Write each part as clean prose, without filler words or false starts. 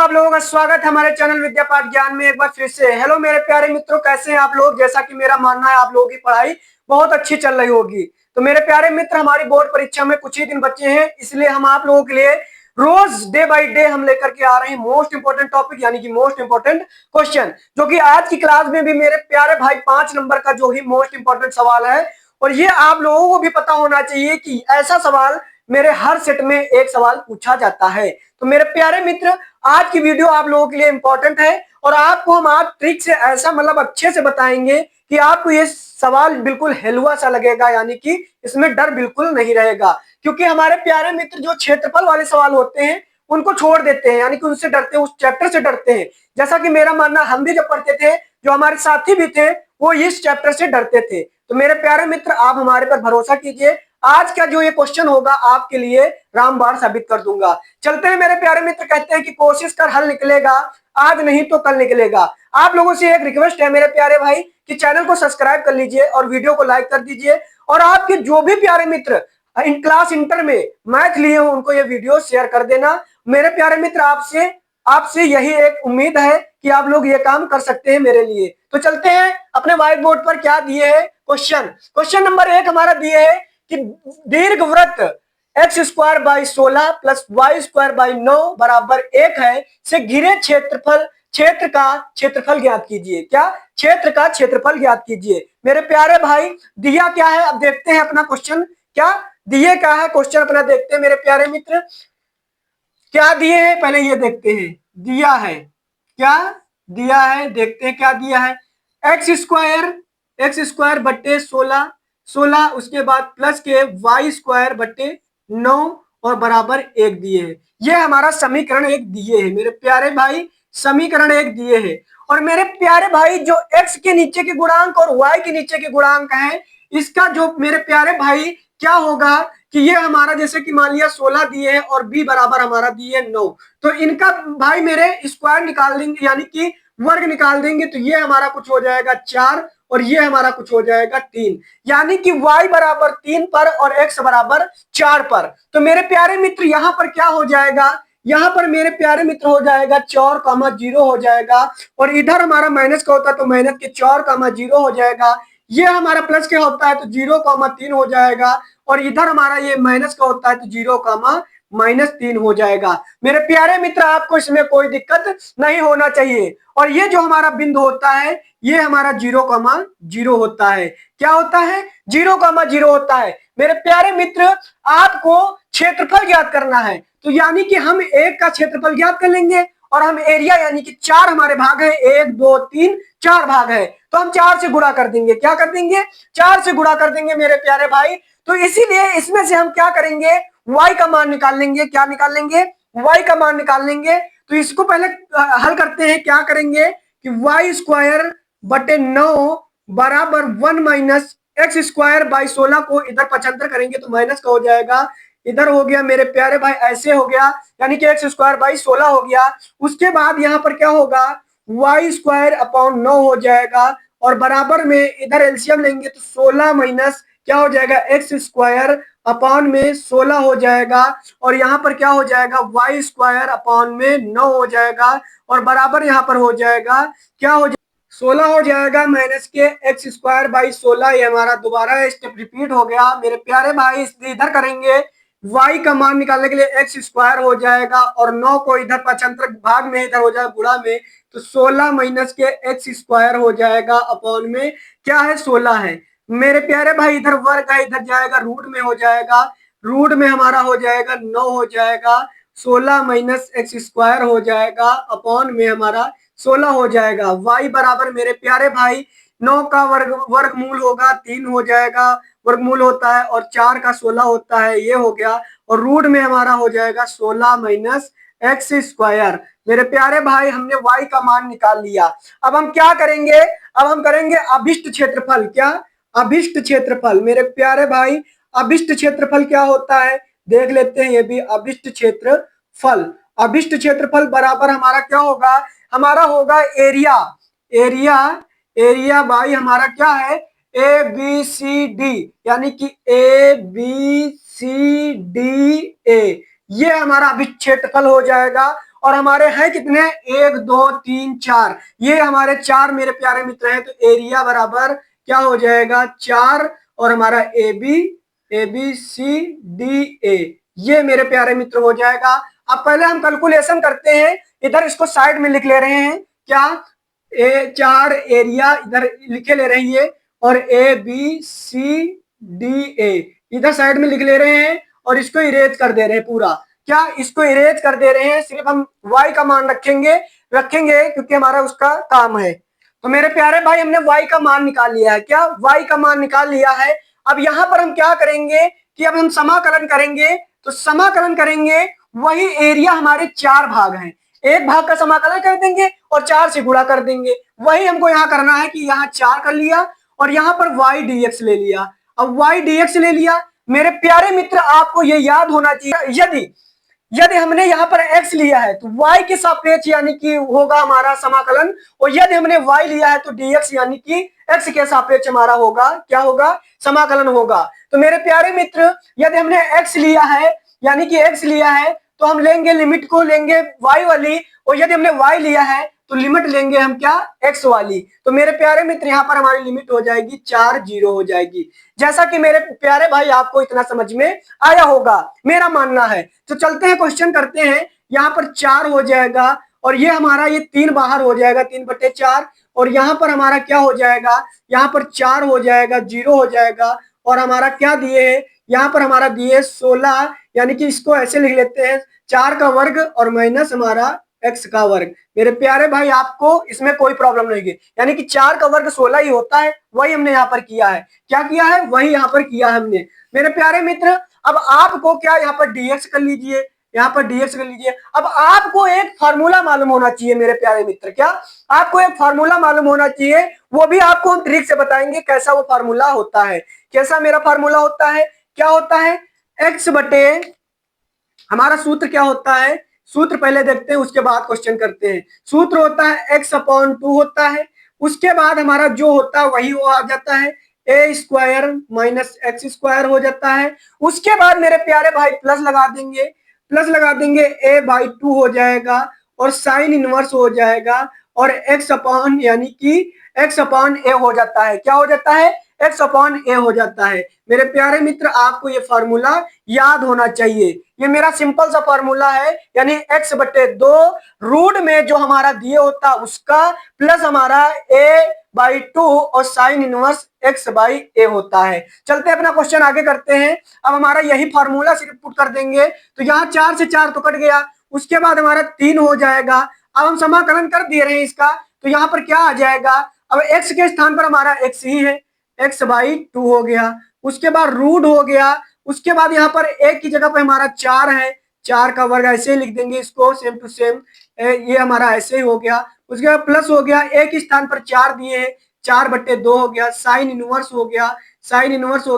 आप लोगों का स्वागत है हमारे चैनल विद्या पाठ ज्ञान में एक बार फिर से। हेलो मेरे प्यारे मित्रों, कैसे हैं आप लोग। जैसा कि मेरा मानना है आप लोगों की पढ़ाई बहुत अच्छी चल रही होगी। तो मेरे प्यारे मित्र, हमारी बोर्ड परीक्षा में कुछ ही दिन बचे हैं, इसलिए हम आप लोगों के लिए रोज डे बाय डे हम लेकर के आ रहे हैं मोस्ट इंपोर्टेंट टॉपिक यानी कि मोस्ट इंपोर्टेंट क्वेश्चन, जो कि आज की क्लास में भी मेरे प्यारे भाई 5 नंबर का जो ही मोस्ट इंपोर्टेंट सवाल है। और ये आप लोगों को भी पता होना चाहिए कि ऐसा सवाल मेरे हर सेट में एक सवाल पूछा जाता है। तो मेरे प्यारे मित्र, आज की वीडियो आप लोगों के लिए इंपॉर्टेंट है और आपको हम आज ट्रिक से ऐसा अच्छे से बताएंगे कि आपको ये सवाल बिल्कुल हलवा सा लगेगा, यानी कि इसमें डर बिल्कुल नहीं रहेगा। क्योंकि हमारे प्यारे मित्र जो क्षेत्रफल वाले सवाल होते हैं उनको छोड़ देते हैं, यानी कि उनसे डरते हैं, उस चैप्टर से डरते हैं। जैसा कि मेरा मानना, हम भी जब पढ़ते थे, जो हमारे साथी भी थे, वो इस चैप्टर से डरते थे। तो मेरे प्यारे मित्र, आप हमारे पर भरोसा कीजिए, आज का जो ये क्वेश्चन होगा आपके लिए रामबाण साबित कर दूंगा। चलते हैं मेरे प्यारे मित्र, कहते हैं कि कोशिश कर हल निकलेगा, आज नहीं तो कल निकलेगा। आप लोगों से एक रिक्वेस्ट है मेरे प्यारे भाई कि चैनल को सब्सक्राइब कर लीजिए और वीडियो को लाइक कर दीजिए। और आपके जो भी प्यारे मित्र इन क्लास इंटर में मैथ लिए हो उनको ये वीडियो शेयर कर देना। मेरे प्यारे मित्र, आपसे आपसे यही एक उम्मीद है कि आप लोग ये काम कर सकते हैं मेरे लिए। तो चलते हैं अपने व्हाइट बोर्ड पर, क्या दिए है क्वेश्चन। क्वेश्चन नंबर 1 हमारा दिए है कि दीर्घवृत्त x square by 16 plus y square by 9 बराबर 1 है से घिरे क्षेत्र का क्षेत्रफल ज्ञात कीजिए। क्या? क्षेत्र का क्षेत्रफल ज्ञात कीजिए। मेरे प्यारे भाई, दिया क्या है अब देखते हैं अपना क्वेश्चन। क्या दिए क्या है क्वेश्चन अपना देखते हैं मेरे प्यारे मित्र, क्या दिए हैं पहले ये देखते हैं। दिया है, क्या दिया है देखते हैं क्या दिया है। एक्स स्क्वायर बट्टे 16, 16 उसके बाद प्लस के वाई स्क्वायर बट्टे 9 और बराबर 1 दिए है। ये हमारा समीकरण 1 दिए है मेरे प्यारे भाई, समीकरण 1 दिए है। और मेरे प्यारे भाई, जो x के नीचे के गुणांक और y के नीचे के गुणांक है, इसका जो मेरे प्यारे भाई क्या होगा कि ये हमारा, जैसे कि मान लिया 16 दिए है और b बराबर हमारा दिए 9, तो इनका भाई मेरे स्क्वायर निकाल देंगे, यानी कि वर्ग निकाल देंगे, तो ये हमारा कुछ हो जाएगा 4 और ये हमारा कुछ हो जाएगा 3, यानी कि y बराबर 3 पर और x बराबर 4 पर। तो मेरे प्यारे मित्र यहाँ पर क्या हो जाएगा, यहाँ पर मेरे प्यारे मित्र हो जाएगा 4,0 हो जाएगा, और इधर हमारा माइनस का होता है तो माइनस के 4,0 हो जाएगा। ये हमारा प्लस का होता है तो 0,3 हो जाएगा, और इधर हमारा ये माइनस का होता है तो 0,-3 हो जाएगा। मेरे प्यारे मित्र, आपको इसमें कोई दिक्कत नहीं होना चाहिए। और ये जो हमारा बिंदु होता है ये हमारा 0,0 होता है। क्या होता है? 0,0 होता है। मेरे प्यारे मित्र, आपको क्षेत्रफल ज्ञात करना है, तो यानी कि हम एक का क्षेत्रफल ज्ञात कर लेंगे और हम एरिया, यानी कि 4 हमारे भाग है, 1 2 3 4 भाग है, तो हम 4 से गुणा कर देंगे। क्या कर देंगे? 4 से गुणा कर देंगे मेरे प्यारे भाई। तो इसीलिए इसमें से हम क्या करेंगे, y का मान निकाल लेंगे। क्या निकाल लेंगे? y का मान निकाल लेंगे। तो इसको पहले हल करते हैं। क्या करेंगे कि वाई स्क्वायर बटे 9 बराबर 1 माइनस एक्स स्क्वायर बाई 16 को इधर पक्षांतर करेंगे तो माइनस का हो जाएगा, इधर हो गया मेरे प्यारे भाई, ऐसे हो गया, यानी कि एक्स स्क्वायर बाई 16 हो गया। उसके बाद यहाँ पर क्या होगा, वाई स्क्वायर अपॉन 9 हो जाएगा, और बराबर में इधर एलसीएम लेंगे तो 16 माइनस क्या हो जाएगा, एक्स स्क्वायर अपॉन में 16 हो जाएगा, और यहाँ पर क्या हो जाएगा, वाई स्क्वायर अपॉन में 9 हो जाएगा, और बराबर यहाँ पर हो जाएगा, क्या हो जाएगा, 16 हो जाएगा माइनस के एक्स स्क्वायर बाई 16। ये हमारा दोबारा स्टेप रिपीट हो गया मेरे प्यारे भाई। इसलिए इधर करेंगे, y का मान निकालने के लिए एक्स स्क्वायर हो जाएगा, और 9 को इधर पक्षांतर भाग में इधर हो जाएगा गुणा में, तो 16 माइनस के एक्स स्क्वायर हो जाएगा अपॉन में क्या है, 16 है मेरे प्यारे भाई। इधर वर्ग है, इधर जाएगा रूट में हो जाएगा, रूट में हमारा हो जाएगा 9 हो जाएगा, 16 माइनस एक्स स्क्वायर हो जाएगा अपॉन में हमारा 16 हो जाएगा। y बराबर मेरे प्यारे भाई 9 का वर्गमूल होगा 3 हो जाएगा, वर्गमूल होता है, और 4 का 16 होता है, ये हो गया, और रूट में हमारा हो जाएगा 16 माइनस एक्स स्क्वायर। मेरे प्यारे भाई, हमने y का मान निकाल लिया। अब हम क्या करेंगे, अब हम करेंगे अभिष्ट क्षेत्रफल। क्या? अभिष्ट क्षेत्रफल। मेरे प्यारे भाई, अभिष्ट क्षेत्रफल क्या होता है देख लेते हैं। ये भी अभिष्ट क्षेत्रफल, अभिष्ट क्षेत्रफल बराबर हमारा क्या होगा, हमारा होगा एरिया, एरिया एरिया बाई हमारा क्या है, ए बी सी डी, यानी कि A B C D A, ये हमारा अभिष्ट क्षेत्रफल हो जाएगा। और हमारे हैं कितने, 1 2 3 4, ये हमारे 4 मेरे प्यारे मित्र हैं। तो एरिया बराबर क्या हो जाएगा, 4, और हमारा ABCDA, ये मेरे प्यारे मित्र हो जाएगा। अब पहले हम कैलकुलेशन करते हैं, इधर इसको साइड में लिख ले रहे हैं, क्या, 4 एरिया इधर लिखे ले रही है, और ABCDA इधर साइड में लिख ले रहे हैं, और इसको इरेज कर दे रहे हैं पूरा। क्या, इसको इरेज कर दे रहे हैं, सिर्फ हम y का मान रखेंगे क्योंकि हमारा उसका काम है। तो मेरे प्यारे भाई हमने y का मान निकाल लिया है, क्या, y का मान निकाल लिया है। अब यहां पर हम क्या करेंगे कि अब हम समाकलन करेंगे, तो समाकलन करेंगे, वही एरिया हमारे 4 भाग हैं, एक भाग का समाकलन कर देंगे और 4 से गुणा कर देंगे। वही हमको यहाँ करना है कि यहाँ 4 कर लिया और यहाँ पर y dx ले लिया। अब y dx ले लिया, मेरे प्यारे मित्र आपको ये याद होना चाहिए, यदि हमने यहाँ पर x लिया है तो y के सापेक्ष यानी कि होगा हमारा समाकलन, और यदि हमने y लिया है तो dx यानी कि x के सापेक्ष हमारा होगा, क्या होगा, समाकलन होगा। तो मेरे प्यारे मित्र यदि हमने x लिया है यानी कि x लिया है तो हम लेंगे लिमिट को लेंगे y वाली, और यदि हमने y लिया है तो लिमिट लेंगे हम क्या, x वाली। तो मेरे प्यारे मित्र यहाँ पर हमारी लिमिट हो जाएगी 4 0 हो जाएगी। जैसा कि मेरे प्यारे भाई आपको इतना समझ में आया होगा मेरा मानना है। तो चलते हैं क्वेश्चन करते हैं, यहाँ पर 4 हो जाएगा और ये हमारा ये 3 बाहर हो जाएगा, 3/4, और यहाँ पर हमारा क्या हो जाएगा, यहाँ पर 4 हो जाएगा, 0 हो जाएगा, और हमारा क्या दिए है, यहाँ पर हमारा दिए 16, यानी कि इसको ऐसे लिख लेते हैं 4 का वर्ग और माइनस हमारा x का वर्ग। मेरे प्यारे भाई आपको इसमें कोई प्रॉब्लम नहीं है, यानी कि 4 का वर्ग 16 ही होता है, वही हमने यहाँ पर किया है। क्या किया है, वही यहाँ पर किया है हमने। मेरे प्यारे मित्र अब आपको क्या, यहाँ पर dx कर लीजिए, यहाँ पर dx कर लीजिए। अब आपको एक फार्मूला मालूम होना चाहिए मेरे प्यारे मित्र, क्या, आपको एक फार्मूला मालूम होना चाहिए, वो भी आपको हम ट्रिक से बताएंगे कैसा वो फार्मूला होता है। कैसा मेरा फार्मूला होता है, क्या होता है, x बटे, हमारा सूत्र क्या होता है, सूत्र पहले देखते हैं उसके बाद क्वेश्चन करते हैं। सूत्र होता है x/2 होता है, उसके बाद हमारा जो होता है वही वो आ जाता है, a² माइनस x² हो जाता है। उसके बाद मेरे प्यारे भाई प्लस लगा देंगे, a/2 हो जाएगा और साइन इनवर्स हो जाएगा, और x/ यानी कि x/a हो जाता है। क्या हो जाता है, x/a हो जाता है। मेरे प्यारे मित्र आपको ये फार्मूला याद होना चाहिए, ये मेरा सिंपल सा फार्मूला है, यानी x/2 रूट में जो हमारा दिए होता है उसका प्लस हमारा a/2 और साइन इनवर्स x/a होता है। चलते अपना क्वेश्चन आगे करते हैं। अब हमारा यही फार्मूला सिर्फ पुट कर देंगे, तो यहाँ 4 से 4 तो कट गया, उसके बाद हमारा 3 हो जाएगा। अब हम समाकलन कर दे रहे हैं इसका, तो यहाँ पर क्या आ जाएगा, अब x के स्थान पर हमारा x ही है, x/2 हो गया, उसके बाद रूट हो गया, उसके बाद यहाँ पर एक की जगह पर हमारा 4 है, 4 का वर्ग ऐसे ही लिख देंगे इसको सेम टू सेम, ये हमारा ऐसे ही हो गया। उसके बाद प्लस हो गया, एक स्थान पर 4 दिए हैं, 4/2 हो गया, साइन इनवर्स हो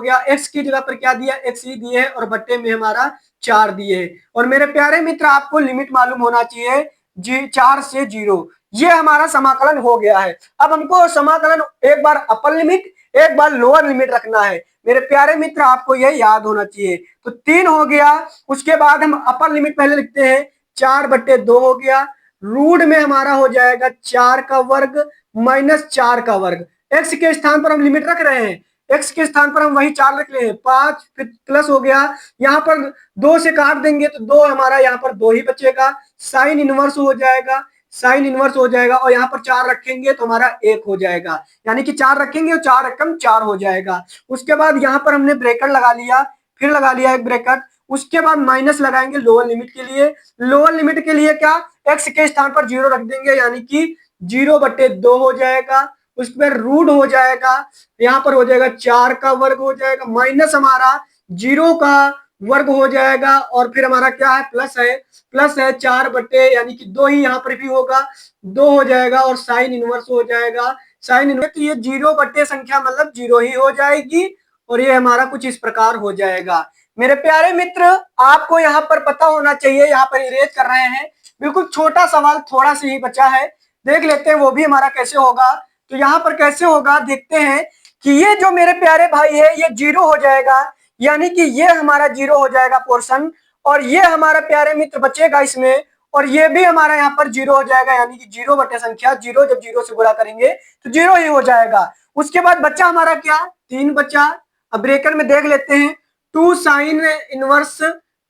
गया, x की जगह पर क्या दिया, x ही दिए है, और बट्टे में हमारा 4 दिए है। और मेरे प्यारे मित्र आपको लिमिट मालूम होना चाहिए 4 से 0, ये हमारा समाकलन हो गया है। अब हमको समाकलन एक बार अपर लिमिट एक बार लोअर लिमिट रखना है, मेरे प्यारे मित्र आपको यह याद होना चाहिए। तो 3 हो गया, उसके बाद हम अपर लिमिट पहले लिखते हैं, 4/2 हो गया, रूट में हमारा हो जाएगा 4 का वर्ग माइनस 4 का वर्ग। x के स्थान पर हम लिमिट रख रहे हैं, x के स्थान पर हम वही 4 रख रहे हैं, 5, फिर प्लस हो गया, यहाँ पर 2 से काट देंगे तो 2 हमारा यहाँ पर 2 ही बचेगा, साइन इनवर्स हो जाएगा, और यहाँ पर 4 रखेंगे तो हमारा 1 हो जाएगा, यानी कि 4 रखेंगे और 4 रकम 4 हो जाएगा। उसके बाद यहाँ पर हमने ब्रैकेट लगा लिया, फिर लगा लिया एक ब्रैकेट, उसके बाद माइनस लगाएंगे लोअर लिमिट के लिए क्या, x के स्थान पर 0 रख देंगे, यानी कि 0/2 हो जाएगा। उसके बाद रूट हो जाएगा, यहाँ पर हो जाएगा 4 का वर्ग हो जाएगा, माइनस हमारा 0 का वर्ग हो जाएगा, और फिर हमारा क्या है, प्लस है 4 यानी कि 2 ही यहाँ पर भी होगा, 2 हो जाएगा, और साइन इनवर्स हो जाएगा, तो ये 0 संख्या मतलब 0 ही हो जाएगी, और ये हमारा कुछ इस प्रकार हो जाएगा। मेरे प्यारे मित्र आपको यहाँ पर पता होना चाहिए, यहाँ पर इरेज कर रहे हैं, बिल्कुल छोटा सवाल थोड़ा सा ही बचा है, देख लेते हैं वो भी हमारा कैसे होगा। तो यहाँ पर कैसे होगा देखते हैं कि ये जो मेरे प्यारे भाई है ये 0 हो जाएगा, यानी कि ये हमारा 0 हो जाएगा पोर्शन, और ये हमारा प्यारे मित्र बचेगा इसमें, और ये भी हमारा यहाँ पर जीरो हो जाएगा, यानी कि जीरो बटे संख्या जीरो, जब जीरो से गुणा करेंगे तो जीरो ही हो जाएगा। उसके बाद बच्चा हमारा क्या, 3 बच्चा। अब ब्रेकर में देख लेते हैं, 2 sine inverse,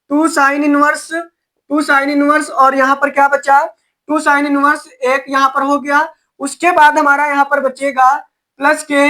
2 sine inverse, 2 sine inverse, और यहाँ पर क्या बचा, 2 साइन इनवर्स एक यहाँ पर हो गया। उसके बाद हमारा यहाँ पर बचेगा प्लस के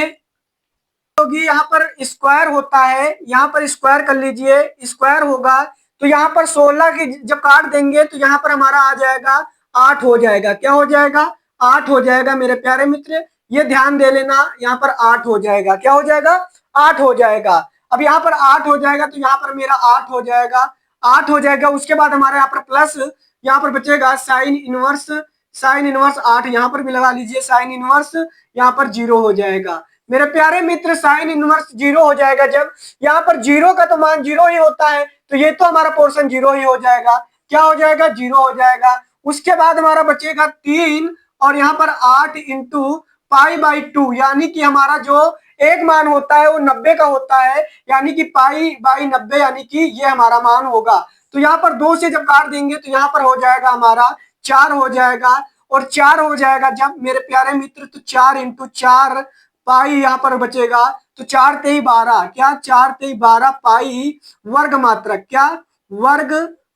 होगी, यहाँ पर स्क्वायर होता है, यहाँ पर स्क्वायर कर लीजिए, स्क्वायर होगा तो यहाँ पर 16 की जब काट देंगे तो यहाँ पर हमारा आ जाएगा 8 हो जाएगा। क्या हो जाएगा, 8 हो जाएगा मेरे प्यारे मित्र, ये ध्यान दे लेना, यहाँ पर 8 हो जाएगा। क्या हो जाएगा, 8 हो जाएगा। अब यहाँ पर 8 हो जाएगा तो यहाँ पर मेरा 8 हो जाएगा, 8 हो जाएगा। उसके बाद हमारे यहाँ पर प्लस, यहाँ पर बचेगा साइन इनवर्स, साइन इनवर्स 8 यहाँ पर भी लगा लीजिए, साइन इनवर्स यहाँ पर 0 हो जाएगा। मेरे प्यारे मित्र साइन इनवर्स 0 हो जाएगा, जब यहाँ पर 0 का तो मान 0 ही होता है, तो ये तो हमारा पोर्शन 0 ही हो जाएगा। क्या हो जाएगा, 0 हो जाएगा। उसके बाद हमारा बचेगा 3 और यहाँ पर 8 इंटू पाई बाई 2, यानी कि हमारा जो एक मान होता है वो 90 का होता है, यानी कि पाई बाई 90, यानी कि ये हमारा मान होगा। तो यहाँ पर 2 से जब काट देंगे तो यहाँ पर हो जाएगा हमारा 4 हो जाएगा, और 4 हो जाएगा जब मेरे प्यारे मित्र, तो 4 इंटू 4 पाई यहाँ पर बचेगा, तो 4 तेई 12, क्या 4 तेई 12 पाई वर्ग मात्रक, क्या वर्ग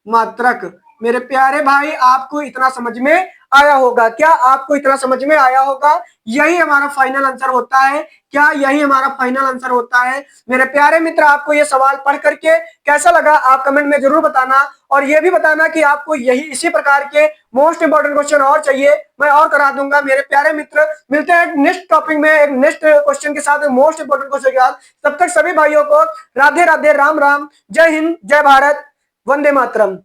मात्रक। मेरे प्यारे भाई आपको इतना समझ में आया होगा, क्या आपको इतना समझ में आया होगा, यही हमारा फाइनल आंसर होता है, क्या यही हमारा फाइनल आंसर होता है। मेरे प्यारे मित्र आपको ये सवाल पढ़ करके कैसा लगा आप कमेंट में जरूर बताना, और ये भी बताना कि आपको यही इसी प्रकार के मोस्ट इंपोर्टेंट क्वेश्चन और चाहिए, मैं और करा दूंगा। मेरे प्यारे मित्र मिलते हैं नेक्स्ट टॉपिक में, एक नेक्स्ट क्वेश्चन के साथ, मोस्ट इंपोर्टेंट क्वेश्चन के साथ। तब तक सभी भाइयों को राधे राधे, राम राम, जय हिंद, जय भारत, वंदे मातरम।